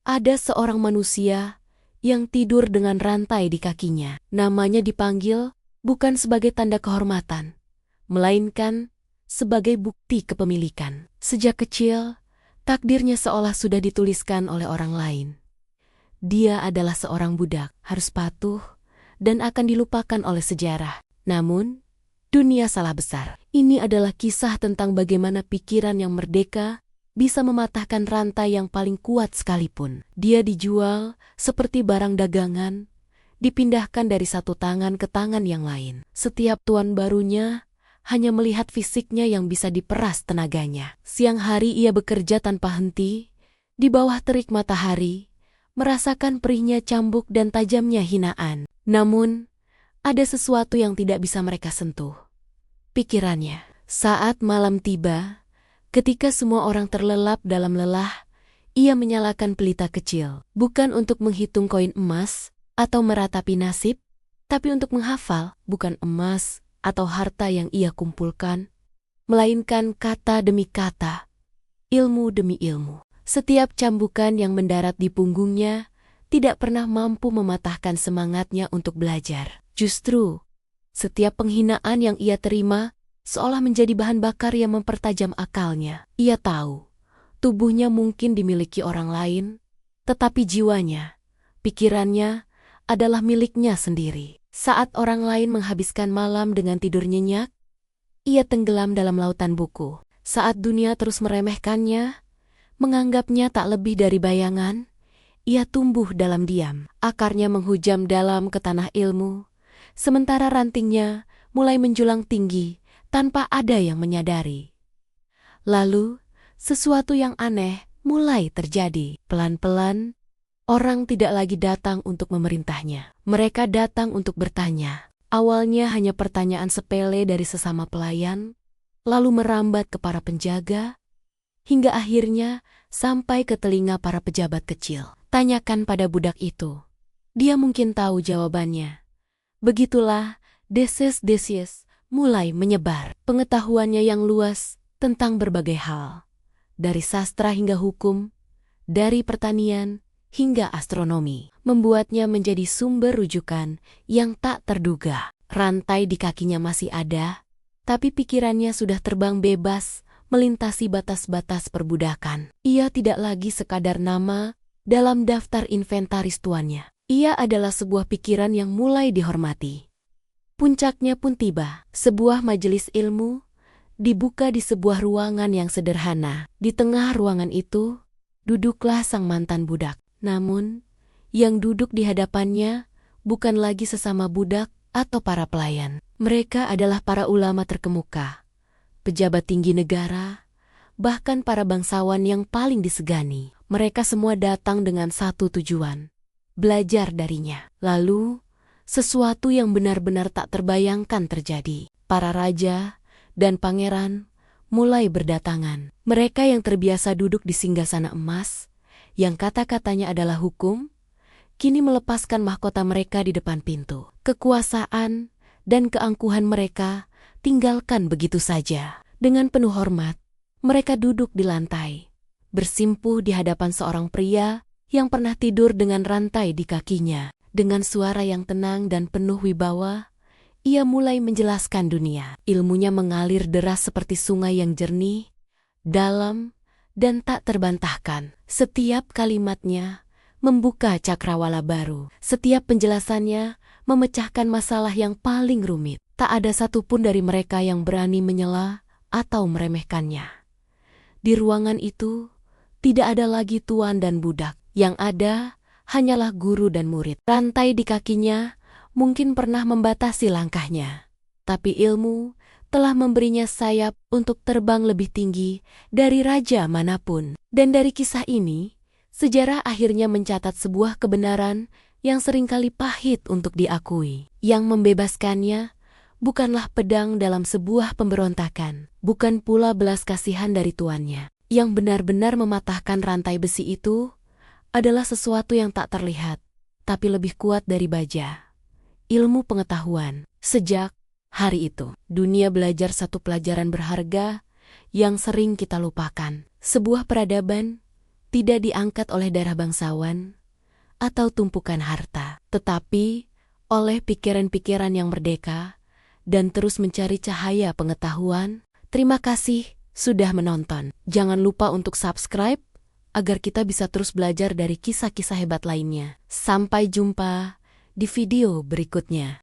ada seorang manusia yang tidur dengan rantai di kakinya. Namanya dipanggil bukan sebagai tanda kehormatan, melainkan sebagai bukti kepemilikan. Sejak kecil, takdirnya seolah sudah dituliskan oleh orang lain. Dia adalah seorang budak, harus patuh, dan akan dilupakan oleh sejarah. Namun, dunia salah besar. Ini adalah kisah tentang bagaimana pikiran yang merdeka bisa mematahkan rantai yang paling kuat sekalipun. Dia dijual seperti barang dagangan, dipindahkan dari satu tangan ke tangan yang lain. Setiap tuan barunya hanya melihat fisiknya yang bisa diperas tenaganya. Siang hari ia bekerja tanpa henti, di bawah terik matahari, merasakan perihnya cambuk dan tajamnya hinaan. Namun, ada sesuatu yang tidak bisa mereka sentuh. Pikirannya. Saat malam tiba, ketika semua orang terlelap dalam lelah, ia menyalakan pelita kecil. Bukan untuk menghitung koin emas atau meratapi nasib, tapi untuk menghafal, bukan emas atau harta yang ia kumpulkan, melainkan kata demi kata, ilmu demi ilmu. Setiap cambukan yang mendarat di punggungnya tidak pernah mampu mematahkan semangatnya untuk belajar. Justru, setiap penghinaan yang ia terima seolah menjadi bahan bakar yang mempertajam akalnya. Ia tahu, tubuhnya mungkin dimiliki orang lain, tetapi jiwanya, pikirannya adalah miliknya sendiri. Saat orang lain menghabiskan malam dengan tidur nyenyak, ia tenggelam dalam lautan buku. Saat dunia terus meremehkannya, menganggapnya tak lebih dari bayangan, ia tumbuh dalam diam. Akarnya menghujam dalam ke tanah ilmu, sementara rantingnya mulai menjulang tinggi tanpa ada yang menyadari. Lalu, sesuatu yang aneh mulai terjadi. Pelan-pelan, orang tidak lagi datang untuk memerintahnya. Mereka datang untuk bertanya. Awalnya hanya pertanyaan sepele dari sesama pelayan, lalu merambat ke para penjaga, hingga akhirnya sampai ke telinga para pejabat kecil. Tanyakan pada budak itu. Dia mungkin tahu jawabannya. Begitulah deses-deses mulai menyebar. Pengetahuannya yang luas tentang berbagai hal, dari sastra hingga hukum, dari pertanian hingga astronomi, membuatnya menjadi sumber rujukan yang tak terduga. Rantai di kakinya masih ada, tapi pikirannya sudah terbang bebas melintasi batas-batas perbudakan. Ia tidak lagi sekadar nama dalam daftar inventaris tuannya. Ia adalah sebuah pikiran yang mulai dihormati. Puncaknya pun tiba. Sebuah majelis ilmu dibuka di sebuah ruangan yang sederhana. Di tengah ruangan itu, duduklah sang mantan budak. Namun, yang duduk di hadapannya bukan lagi sesama budak atau para pelayan. Mereka adalah para ulama terkemuka, pejabat tinggi negara, bahkan para bangsawan yang paling disegani. Mereka semua datang dengan satu tujuan, belajar darinya. Lalu, sesuatu yang benar-benar tak terbayangkan terjadi. Para raja dan pangeran mulai berdatangan. Mereka yang terbiasa duduk di singgasana emas, yang kata-katanya adalah hukum, kini melepaskan mahkota mereka di depan pintu. Kekuasaan dan keangkuhan mereka tinggalkan begitu saja. Dengan penuh hormat, mereka duduk di lantai, bersimpuh di hadapan seorang pria yang pernah tidur dengan rantai di kakinya. Dengan suara yang tenang dan penuh wibawa, ia mulai menjelaskan dunia. Ilmunya mengalir deras seperti sungai yang jernih, dalam, dan tak terbantahkan. Setiap kalimatnya membuka cakrawala baru. Setiap penjelasannya memecahkan masalah yang paling rumit. Tak ada satupun dari mereka yang berani menyela atau meremehkannya. Di ruangan itu, tidak ada lagi tuan dan budak. Yang ada hanyalah guru dan murid. Rantai di kakinya mungkin pernah membatasi langkahnya, tapi ilmu telah memberinya sayap untuk terbang lebih tinggi dari raja manapun. Dan dari kisah ini, sejarah akhirnya mencatat sebuah kebenaran yang seringkali pahit untuk diakui. Yang membebaskannya bukanlah pedang dalam sebuah pemberontakan, bukan pula belas kasihan dari tuannya. Yang benar-benar mematahkan rantai besi itu adalah sesuatu yang tak terlihat, tapi lebih kuat dari baja. Ilmu pengetahuan. Sejak hari itu, dunia belajar satu pelajaran berharga yang sering kita lupakan. Sebuah peradaban tidak diangkat oleh darah bangsawan atau tumpukan harta, tetapi oleh pikiran-pikiran yang merdeka dan terus mencari cahaya pengetahuan. Terima kasih sudah menonton. Jangan lupa untuk subscribe agar kita bisa terus belajar dari kisah-kisah hebat lainnya. Sampai jumpa di video berikutnya.